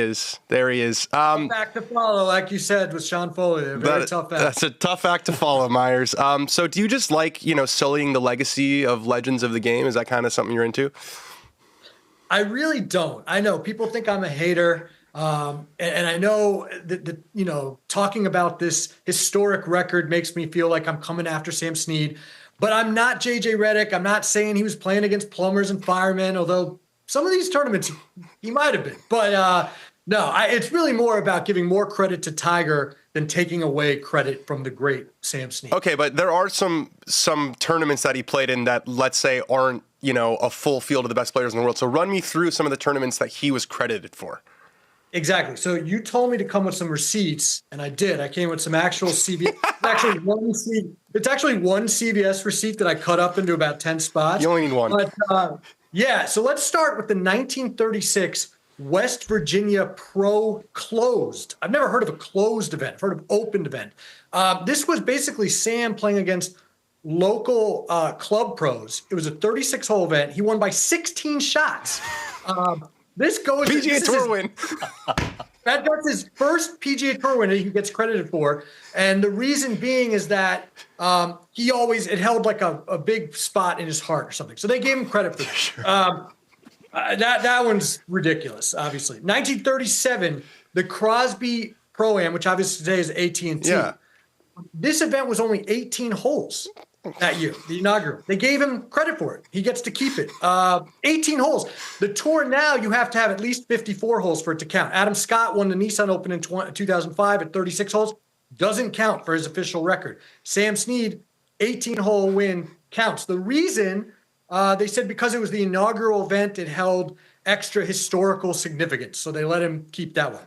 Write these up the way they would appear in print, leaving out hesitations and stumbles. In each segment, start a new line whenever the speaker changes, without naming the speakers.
is. There he is.
Tough act to follow, like you said with Sean Foley. Very tough act.
That's a tough act to follow, Myers. So do you just like, sullying the legacy of legends of the game? Is that kind of something you're into?
I really don't. I know people think I'm a hater. And I know that, talking about this historic record makes me feel like I'm coming after Sam Snead. But I'm not JJ Redick. I'm not saying he was playing against plumbers and firemen, although some of these tournaments he might have been. But no, it's really more about giving more credit to Tiger than taking away credit from the great Sam Snead.
Okay, but there are some tournaments that he played in that, let's say, aren't, a full field of the best players in the world. So run me through some of the tournaments that he was credited for.
Exactly. So you told me to come with some receipts, and I did. I came with some actual CVS. It's actually one CVS receipt that I cut up into about 10 spots.
You only need one.
But, so let's start with the 1936 West Virginia Pro Closed. I've never heard of a closed event. I've heard of opened event. This was basically Sam playing against local club pros. It was a 36-hole event. He won by 16 shots. This goes
PGA Tour win.
That's his first PGA Tour win that he gets credited for. And the reason being is that it held like a big spot in his heart or something. So they gave him credit for that. Sure. That one's ridiculous, obviously. 1937, the Crosby Pro-Am, which obviously today is AT&T.
Yeah.
This event was only 18 holes that year, the inaugural. They gave him credit for it. He gets to keep it. 18 holes. The tour now, you have to have at least 54 holes for it to count. Adam Scott won the Nissan Open in 2005 at 36 holes. Doesn't count for his official record. Sam Snead, 18-hole win counts. The reason, they said because it was the inaugural event, it held extra historical significance. So they let him keep that one.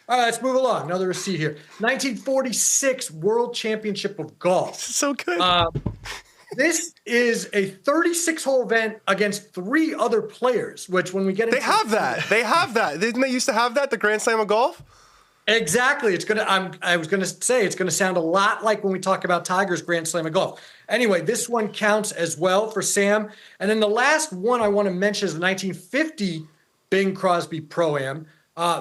All right, let's move along. Another receipt here. 1946 World Championship of Golf.
So good.
This is a 36-hole event against 3 other players, which when we get into...
They have that. Didn't they used to have that, the Grand Slam of Golf?
Exactly. I was gonna say it's gonna sound a lot like when we talk about Tiger's Grand Slam of Golf. Anyway, this one counts as well for Sam. And then the last one I want to mention is the 1950 Bing Crosby Pro-Am.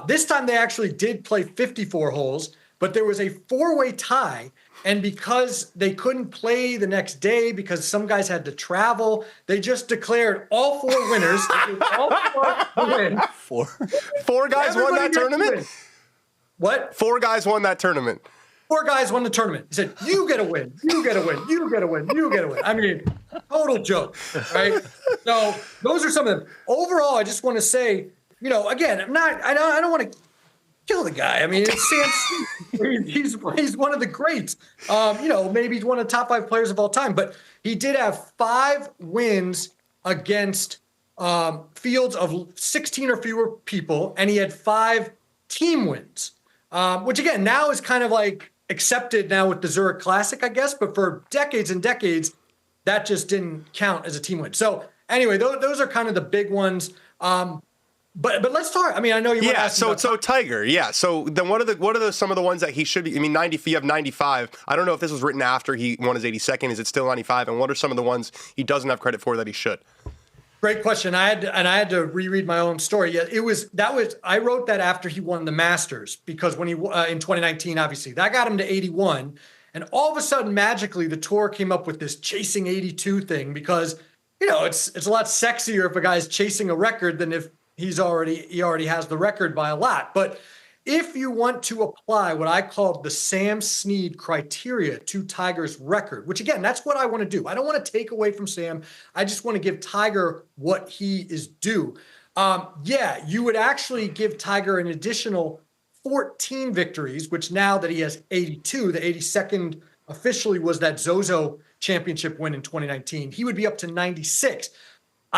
This time they actually did play 54 holes, but there was a 4-way tie. And because they couldn't play the next day because some guys had to travel, they just declared all 4 winners. All 4 win.
Four guys won that tournament?
What?
4 guys won that tournament.
4 guys won the tournament. He said, you get a win, you get a win, you get a win, you get a win. I mean, total joke, right? So those are some of them. Overall, I just want to say, again, I don't want to kill the guy. I mean, it's Sam Snead. He's one of the greats. Maybe he's one of the top 5 players of all time, but he did have 5 wins against fields of 16 or fewer people, and he had 5 team wins, which again, now is kind of like accepted now with the Zurich Classic, I guess, but for decades and decades, that just didn't count as a team win. So anyway, those are kind of the big ones. But let's talk. I mean, I know you want to ask
so Tiger. Yeah. So then what are some of the ones that he should be? I mean, you have 95. I don't know if this was written after he won his 82nd. Is it still 95? And what are some of the ones he doesn't have credit for that he should?
Great question. I had to reread my own story. Yeah, I wrote that after he won the Masters because when he in 2019, obviously that got him to 81, and all of a sudden magically the tour came up with this chasing 82 thing because it's a lot sexier if a guy's chasing a record than if he already has the record by a lot. But if you want to apply what I called the Sam Snead criteria to Tiger's record, which again, that's what I want to do. I don't want to take away from Sam. I just want to give Tiger what he is due. You would actually give Tiger an additional 14 victories, which now that he has 82, the 82nd officially was that Zozo championship win in 2019. He would be up to 96.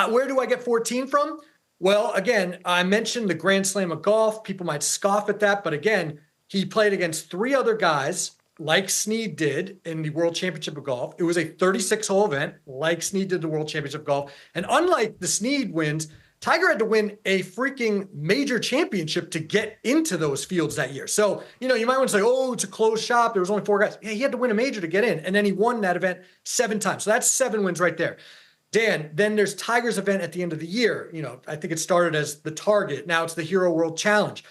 Where do I get 14 from? Well, again, I mentioned the Grand Slam of Golf. People might scoff at that, but again, he played against 3 other guys like Snead did in the World Championship of Golf. It was a 36-hole event like Snead did the World Championship of Golf. And unlike the Snead wins, Tiger had to win a freaking major championship to get into those fields that year. So, you might want to say, oh, it's a closed shop. There was only 4 guys. Yeah, he had to win a major to get in. And then he won that event 7 times. So that's 7 wins right there. Dan, then there's Tiger's event at the end of the year. I think it started as the Target. Now it's the Hero World Challenge.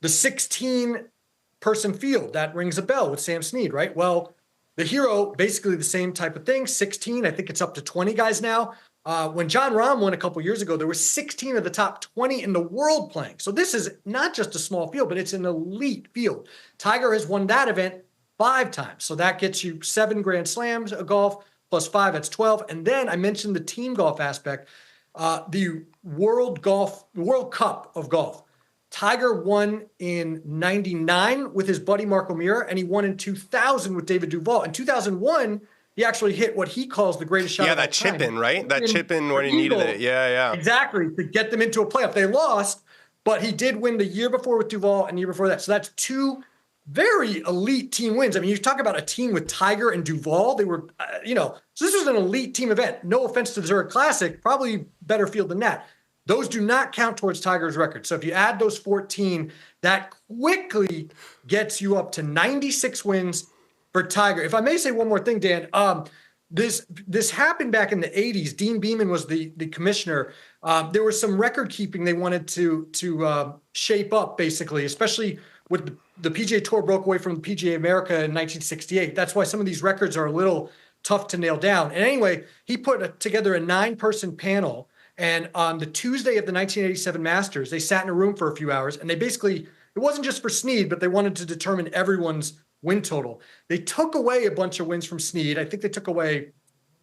the 16-person field, that rings a bell with Sam Snead, right? Well, the Hero, basically the same type of thing, 16. I think it's up to 20 guys now. When John Rahm won a couple years ago, there were 16 of the top 20 in the world playing. So this is not just a small field, but it's an elite field. Tiger has won that event 5 times. So that gets you 7 Grand Slams of golf plus 5, that's 12. And then I mentioned the team golf aspect, the World Cup of golf. Tiger won in 99 with his buddy Mark O'Meara, and he won in 2000 with David Duval. In 2001, he actually hit what he calls the greatest shot of all time.
Yeah, that chip in, right? That chip in when he needed it. Yeah.
Exactly, to get them into a playoff. They lost, but he did win the year before with Duval and the year before that. So that's 2 very elite team wins. I mean, you talk about a team with Tiger and Duval. They were, so this was an elite team event. No offense to the Zurich Classic, probably better field than that. Those do not count towards Tiger's record. So if you add those 14, that quickly gets you up to 96 wins for Tiger. If I may say one more thing, Dan, this happened back in the 80s. Dean Beeman was the commissioner. There was some record keeping they wanted to shape up, basically, especially with the PGA Tour broke away from the PGA America in 1968. That's why some of these records are a little tough to nail down. And anyway, he put together a 9-person panel. And on the Tuesday of the 1987 Masters, they sat in a room for a few hours, and they basically, it wasn't just for Snead, but they wanted to determine everyone's win total. They took away a bunch of wins from Snead. I think they took away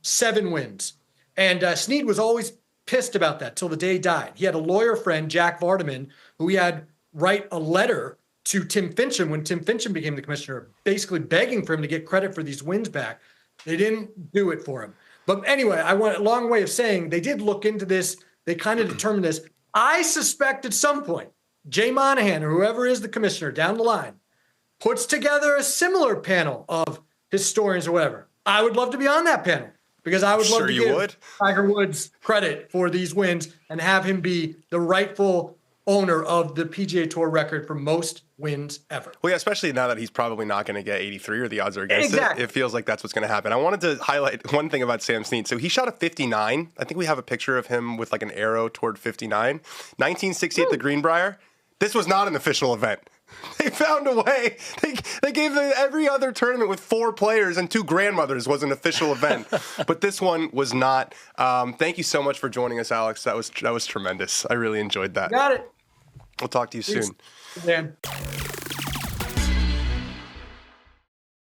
7 wins. And Snead was always pissed about that till the day he died. He had a lawyer friend, Jack Vardaman, who he had write a letter to Tim Finchem when Tim Finchem became the commissioner, basically begging for him to get credit for these wins back. They didn't do it for him. But anyway, I want a long way of saying they did look into this. They kind of determined this. I suspect at some point, Jay Monahan or whoever is the commissioner down the line puts together a similar panel of historians or whatever. I would love to be on that panel because I would love to give Tiger Woods credit for these wins and have him be the rightful owner of the PGA Tour record for most wins ever.
Well, yeah, especially now that he's probably not going to get 83 or the odds are against it. It feels like that's what's going to happen. I wanted to highlight one thing about Sam Snead. So he shot a 59. I think we have a picture of him with like an arrow toward 59. 1960 at the Greenbrier. This was not an official event. They found a way. They gave every other tournament with 4 players and 2 grandmothers was an official event, but this one was not. Thank you so much for joining us, Alex. That was tremendous. I really enjoyed that.
Got it.
We'll talk to you soon.
Dan.